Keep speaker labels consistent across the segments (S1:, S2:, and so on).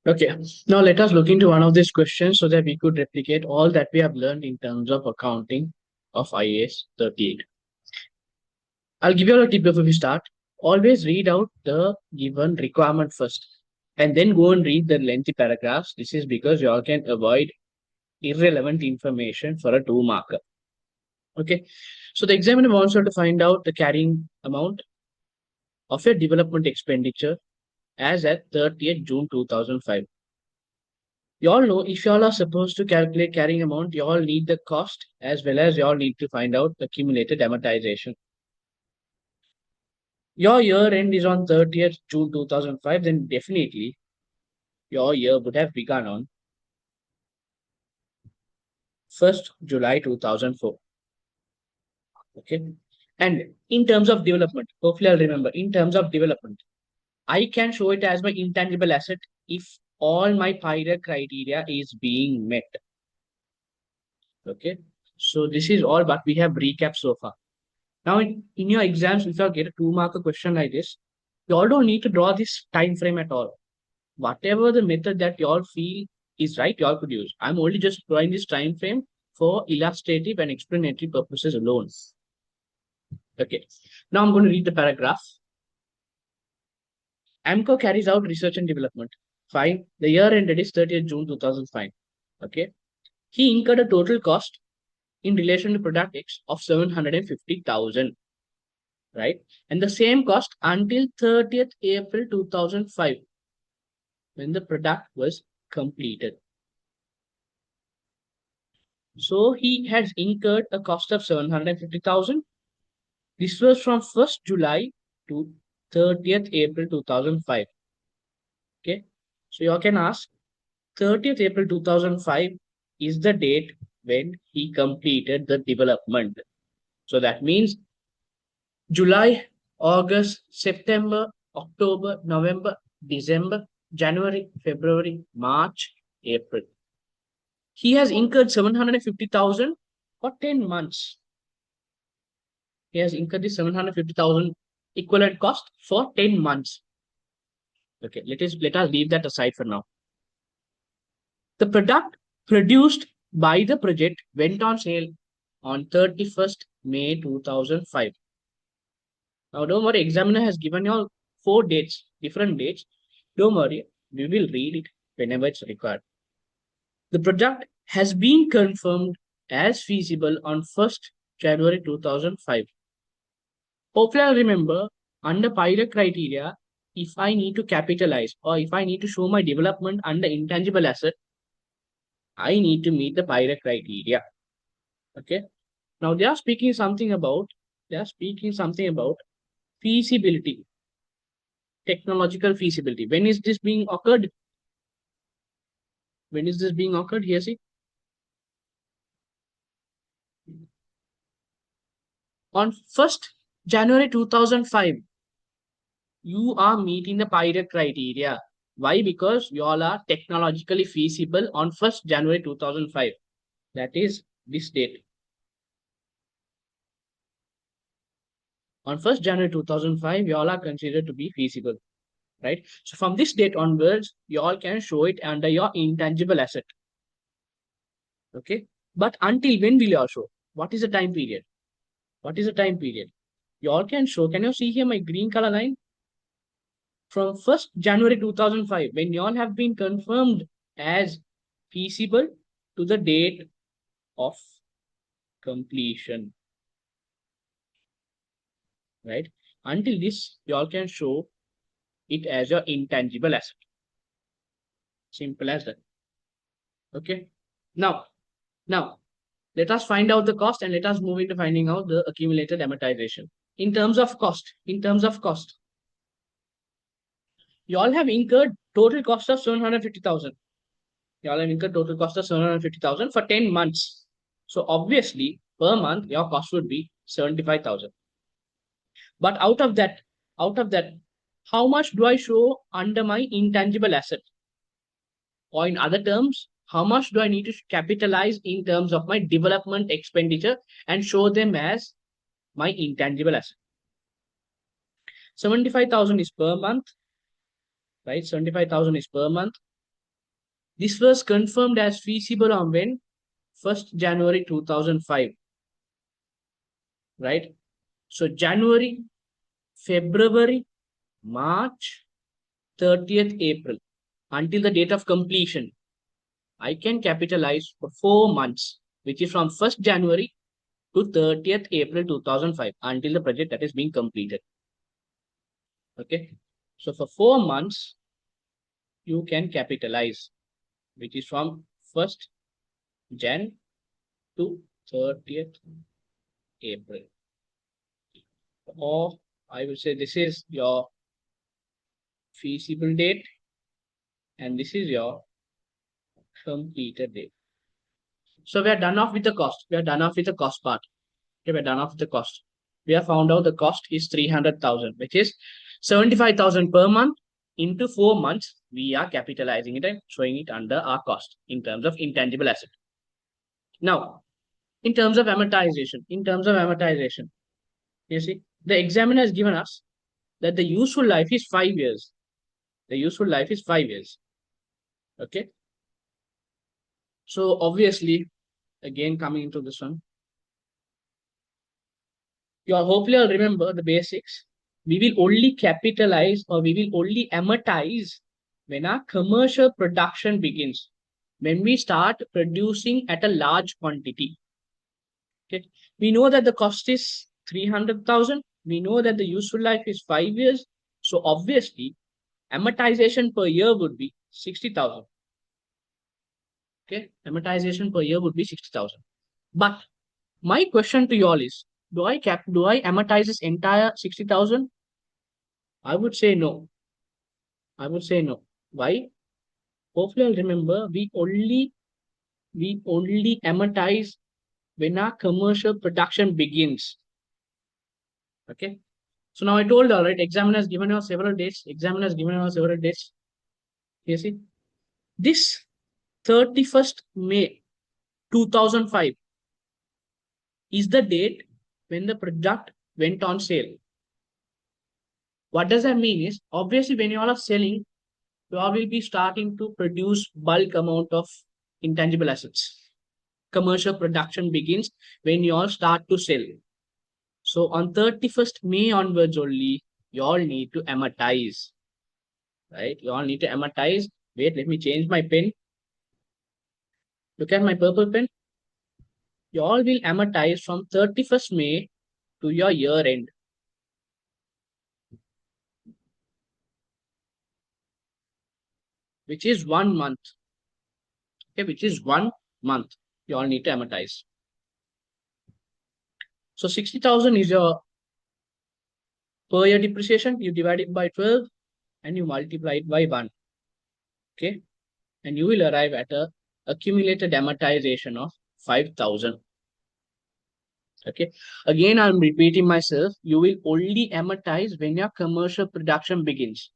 S1: Okay, now let us look into one of these questions so that we could replicate all that we have learned in terms of accounting of IAS 38. I'll give you a tip before we start. Always read out the given requirement first and then go and read the lengthy paragraphs. This is because you all can avoid irrelevant information for a 2 marker. Okay, so the examiner wants you to find out the carrying amount of your development expenditure as at 30th June 2005. You all know if you all are supposed to calculate carrying amount, you all need the cost as well as you all need to find out the accumulated amortization. Your year end is on 30th June 2005, then definitely your year would have begun on 1st July 2004. Okay. And in terms of development, hopefully I'll remember, in terms of development, I can show it as my intangible asset if all my PIRA criteria is being met. Okay. So this is all, but we have recap so far. Now, in your exams, if you get a 2 marker question like this, you all don't need to draw this time frame at all. Whatever the method that you all feel is right, you all could use. I'm only just drawing this time frame for illustrative and explanatory purposes alone. Okay. Now I'm going to read the paragraph. AMCO carries out research and development. Fine. The year ended is 30th June 2005. Okay. He incurred a total cost in relation to product X of 750,000. Right? And the same cost until 30th April 2005 when the product was completed. So he has incurred a cost of 750,000. This was from 1st July to 30th April 2005. Okay. So you can ask 30th April 2005 is the date when he completed the development. So that means July, August, September, October, November, December, January, February, March, April. He has incurred 750,000 for 10 months. He has incurred this 750,000 equivalent cost for 10 months. Okay, let us leave that aside for now. The product produced by the project went on sale on 31st May 2005. Now, don't worry, examiner has given you all 4 dates, different dates. Don't worry, we will read it whenever it's required. The project has been confirmed as feasible on 1st January 2005. Hopefully, I'll remember under pilot criteria, if I need to capitalize or if I need to show my development under intangible asset, I need to meet the pilot criteria. Okay. Now they are speaking something about feasibility, technological feasibility. When is this being occurred? When is this being occurred? Here, see. On 1st January 2005, you are meeting the pilot criteria. Why? Because you all are technologically feasible on 1st January 2005. That is this date. On 1st January 2005, you all are considered to be feasible. Right? So from this date onwards, you all can show it under your intangible asset. Okay. But until when will you all show? What is the time period? What is the time period? You all can show. Can you see here my green color line? From 1st January 2005, when you all have been confirmed as feasible to the date of completion. Right? Until this, you all can show it as your intangible asset. Simple as that. Okay. Now, let us find out the cost and let us move into finding out the accumulated amortization. In terms of cost, you all have incurred total cost of 750,000. You all have incurred total cost of 750,000 for 10 months. So obviously, per month, your cost would be 75,000. But out of that, how much do I show under my intangible asset? Or in other terms, how much do I need to capitalize in terms of my development expenditure and show them as my intangible asset? 75,000 is per month, right? 75,000 is per month. This was confirmed as feasible on when? 1st January 2005, right? So January, February, March, 30th April, until the date of completion, I can capitalize for 4 months, which is from 1st January to 30th April 2005, until the project that is being completed. Okay. So for 4 months, you can capitalize, which is from 1st Jan to 30th April. Or I would say this is your feasible date and this is your completed date. So we are done off with the cost. We are done off with the cost part. Okay, we're done off with the cost. We have found out the cost is 300,000, which is 75,000 per month into 4 months. We are capitalizing it and showing it under our cost in terms of intangible asset. Now, in terms of amortization, you see, the examiner has given us that the useful life is 5 years. The useful life is 5 years. Okay. So obviously, again coming into this one, you are hopefully all remember the basics. We will only capitalize or we will only amortize when our commercial production begins. When we start producing at a large quantity. Okay. We know that the cost is 300,000. We know that the useful life is 5 years. So obviously, amortization per year would be 60,000. Okay. Amortization per year would be 60,000. But my question to you all is, do I amortize this entire 60,000? I would say no. I would say no. Why? Hopefully I'll remember we only amortize when our commercial production begins. Okay. So now I told all right, examiner has given us several dates. Examiner has given us several dates. You see, this 31st May 2005 is the date when the product went on sale. What does that mean is obviously when you all are selling, you all will be starting to produce bulk amount of intangible assets. Commercial production begins when you all start to sell. So on 31st May onwards only, you all need to amortize, right? You all need to amortize. Wait, let me change my pen. Look at my purple pen. You all will amortize from 31st May to your year end. Which is 1 month. Okay, which is 1 month. You all need to amortize. So 60,000 is your per year depreciation. You divide it by 12 and you multiply it by 1. Okay. And you will arrive at a accumulated amortization of 5,000. Okay. Again, I'm repeating myself. You will only amortize when your commercial production begins.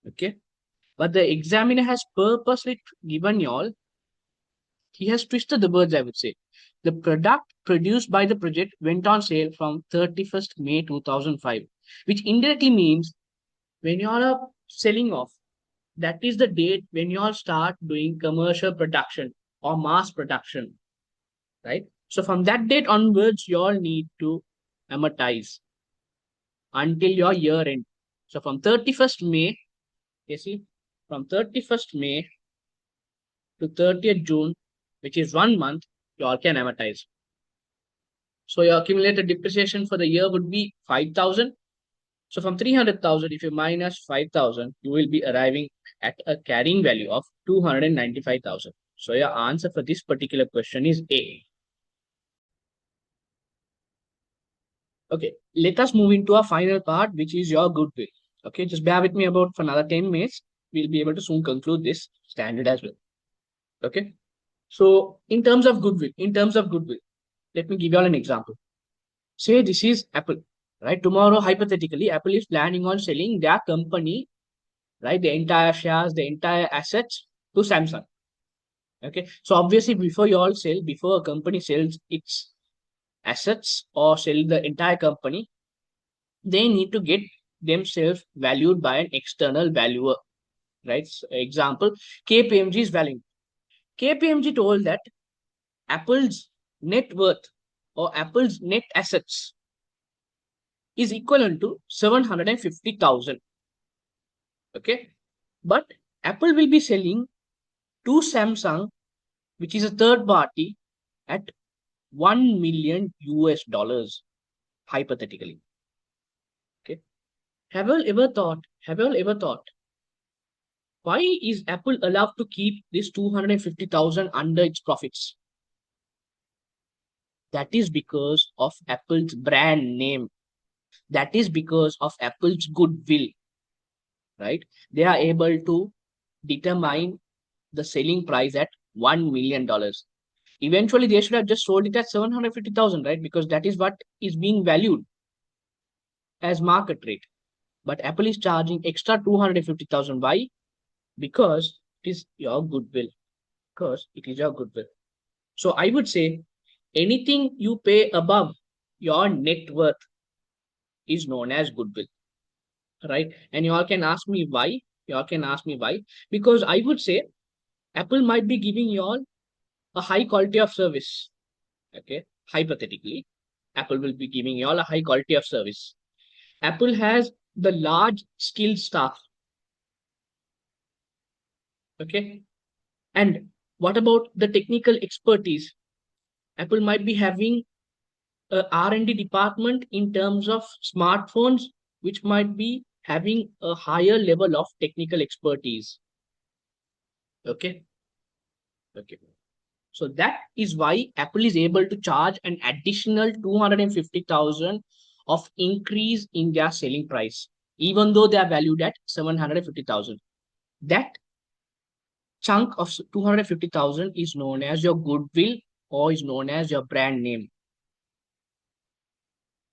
S1: Okay. But the examiner has purposely given you all, he has twisted the words, I would say. The product produced by the project went on sale from 31st May 2005, which indirectly means when you all are selling off, that is the date when you all start doing commercial production or mass production, right? So from that date onwards, you all need to amortize until your year end. So from 31st May, you see, from 31st May to 30th June, which is 1 month, you all can amortize. So your accumulated depreciation for the year would be 5,000. So from 300,000, if you minus 5,000, you will be arriving at a carrying value of 295,000. So your answer for this particular question is A. Okay, let us move into our final part, which is your goodwill. Okay, just bear with me about for another 10 minutes. We'll be able to soon conclude this standard as well. Okay. So in terms of goodwill, let me give you all an example. Say this is Apple, right? Tomorrow, hypothetically, Apple is planning on selling their company, right? The entire shares, the entire assets to Samsung. Okay. So obviously, before a company sells its assets or sell the entire company, they need to get themselves valued by an external valuer. right? So, example, KPMG is valuing. KPMG told that Apple's net worth or Apple's net assets is equivalent to 750,000. Okay. But Apple will be selling to Samsung, which is a third party, at 1 million US dollars, hypothetically. Okay. Have you all ever thought, why is Apple allowed to keep this 250,000 under its profits? That is because of Apple's brand name. That is because of Apple's goodwill, right? They are able to determine the selling price at $1 million. Eventually, they should have just sold it at 750,000, right? Because that is what is being valued as market rate. But Apple is charging extra 250,000. Why? Because it is your goodwill. Because it is your goodwill. So I would say anything you pay above your net worth is known as goodwill, right? And you all can ask me why. You all can ask me why. Because I would say Apple might be giving you all a high quality of service. Okay. Hypothetically, Apple will be giving you all a high quality of service. Apple has the large skilled staff. Okay. And what about the technical expertise? Apple might be having a R&D department in terms of smartphones, which might be having a higher level of technical expertise. Okay. Okay. So that is why Apple is able to charge an additional 250,000 of increase in their selling price, even though they are valued at 750,000. That chunk of 250,000 is known as your goodwill or is known as your brand name.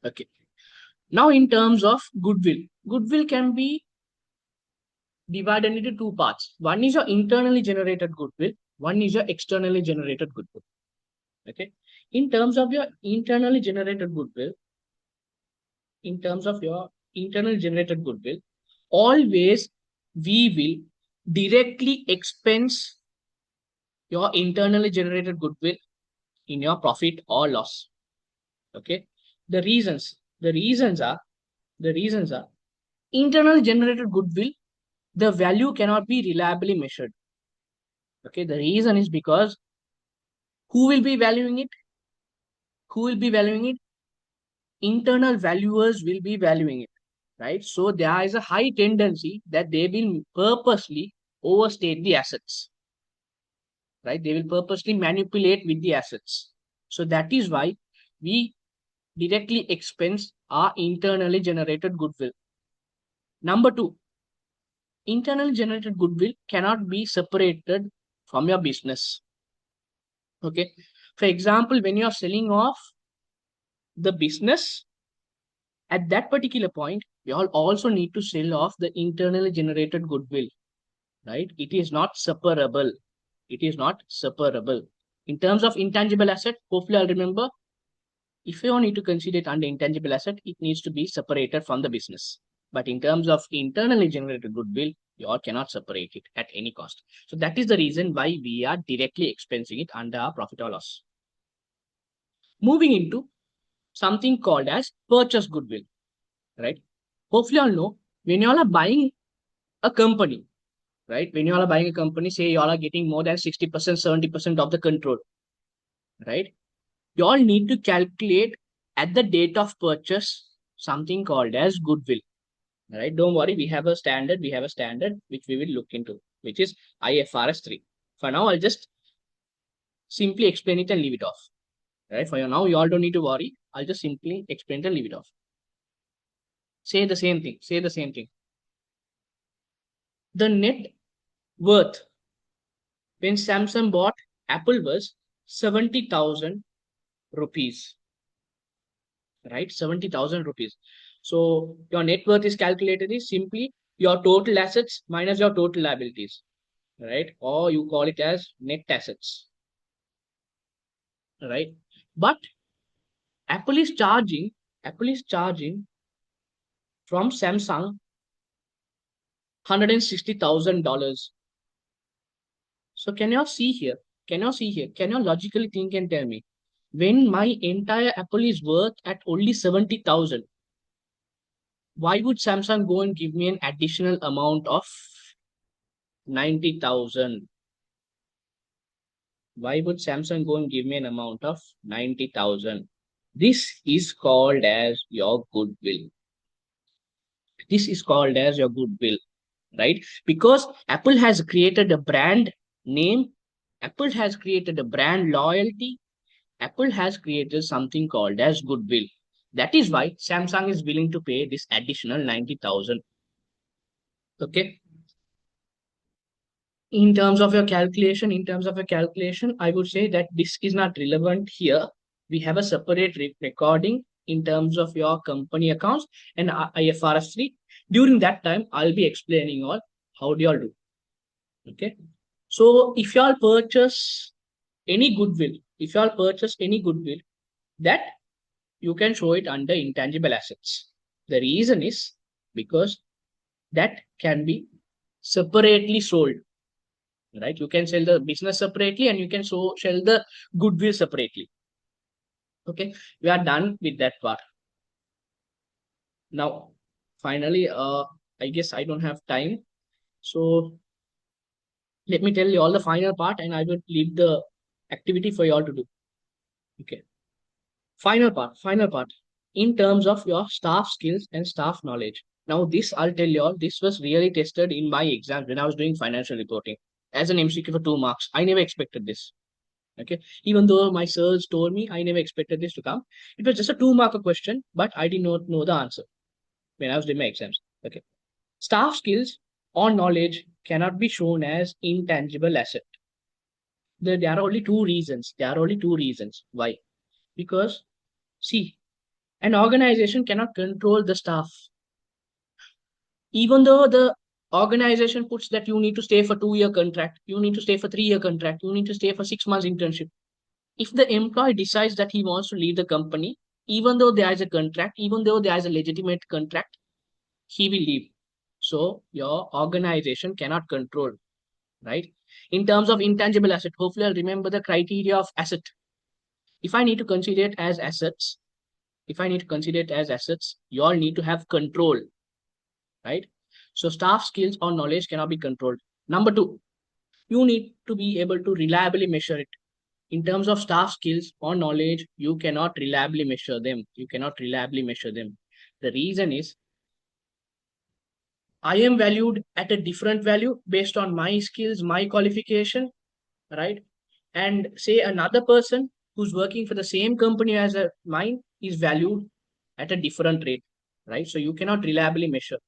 S1: Okay. Now, in terms of goodwill, goodwill can be divided into two parts. One is your internally generated goodwill, one is your externally generated goodwill. Okay. In terms of your internally generated goodwill, in terms of your internal generated goodwill, always we will directly expense your internally generated goodwill in your profit or loss. Okay. The reasons are internally generated goodwill, the value cannot be reliably measured. Okay. The reason is because who will be valuing it? Who will be valuing it? Internal valuers will be valuing it, right? So there is a high tendency that they will purposely overstate the assets, right? They will purposely manipulate with the assets. So that is why we directly expense our internally generated goodwill. Number two, internally generated goodwill cannot be separated from your business. Okay. For example, when you are selling off the business, at that particular point, you all also need to sell off the internally generated goodwill, right? It is not separable. It is not separable. In terms of intangible asset, hopefully I'll remember, if you need to consider it under intangible asset, it needs to be separated from the business. But in terms of internally generated goodwill, you all cannot separate it at any cost. So that is the reason why we are directly expensing it under our profit or loss. Moving into something called as purchase goodwill, right? Hopefully you all know, when you all are buying a company, right? When you all are buying a company, say you all are getting more than 60%, 70% of the control, right? You all need to calculate at the date of purchase something called as goodwill. Right? Don't worry, we have a standard. We have a standard which we will look into, which is IFRS 3. For now, I'll just simply explain it and leave it off. Right? For now, you all don't need to worry. I'll just simply explain it and leave it off. Say the same thing. Say the same thing. The net worth when Samsung bought Apple was 70,000 rupees. Right? 70,000 rupees. So your net worth is calculated is simply your total assets minus your total liabilities, right? Or you call it as net assets, right? But Apple is charging from Samsung $160,000. So can you see here? Can you see here? Can you logically think and tell me, when my entire Apple is worth at only 70,000, why would Samsung go and give me an additional amount of 90,000? Why would Samsung go and give me an amount of 90,000? This is called as your goodwill. This is called as your goodwill, right? Because Apple has created a brand name, Apple has created a brand loyalty, Apple has created something called as goodwill. That is why Samsung is willing to pay this additional 90,000. Okay. In terms of your calculation, I would say that this is not relevant here. We have a separate recording in terms of your company accounts and IFRS 3. During that time, I'll be explaining all how do you all do. Okay. So if you all purchase any goodwill, that you can show it under intangible assets. The reason is because that can be separately sold, right? You can sell the business separately and you can sell the goodwill separately. Okay, we are done with that part. Now, finally, I guess I don't have time. So let me tell you all the final part and I will leave the activity for you all to do. Okay. Final part. In terms of your staff skills and staff knowledge. Now, this I'll tell you all, this was really tested in my exams when I was doing financial reporting as an MCQ for 2 marks. I never expected this. Okay. Even though my sirs told me, I never expected this to come. It was just a 2 mark question, but I did not know the answer when I was doing my exams. Okay. Staff skills or knowledge cannot be shown as intangible asset. There are only two reasons. Why? Because, see, an organization cannot control the staff. Even though the organization puts that you need to stay for 2 year contract, you need to stay for 3 year contract, you need to stay for 6 months internship. If the employee decides that he wants to leave the company, even though there is a contract, even though there is a legitimate contract, he will leave. So your organization cannot control, right? In terms of intangible asset, hopefully I'll remember the criteria of asset. If I need to consider it as assets, you all need to have control, right? So staff skills or knowledge cannot be controlled. Number two, you need to be able to reliably measure it. In terms of staff skills or knowledge, you cannot reliably measure them. The reason is I am valued at a different value based on my skills, my qualification, right? And say another person who's working for the same company as mine is valued at a different rate, right? So you cannot reliably measure.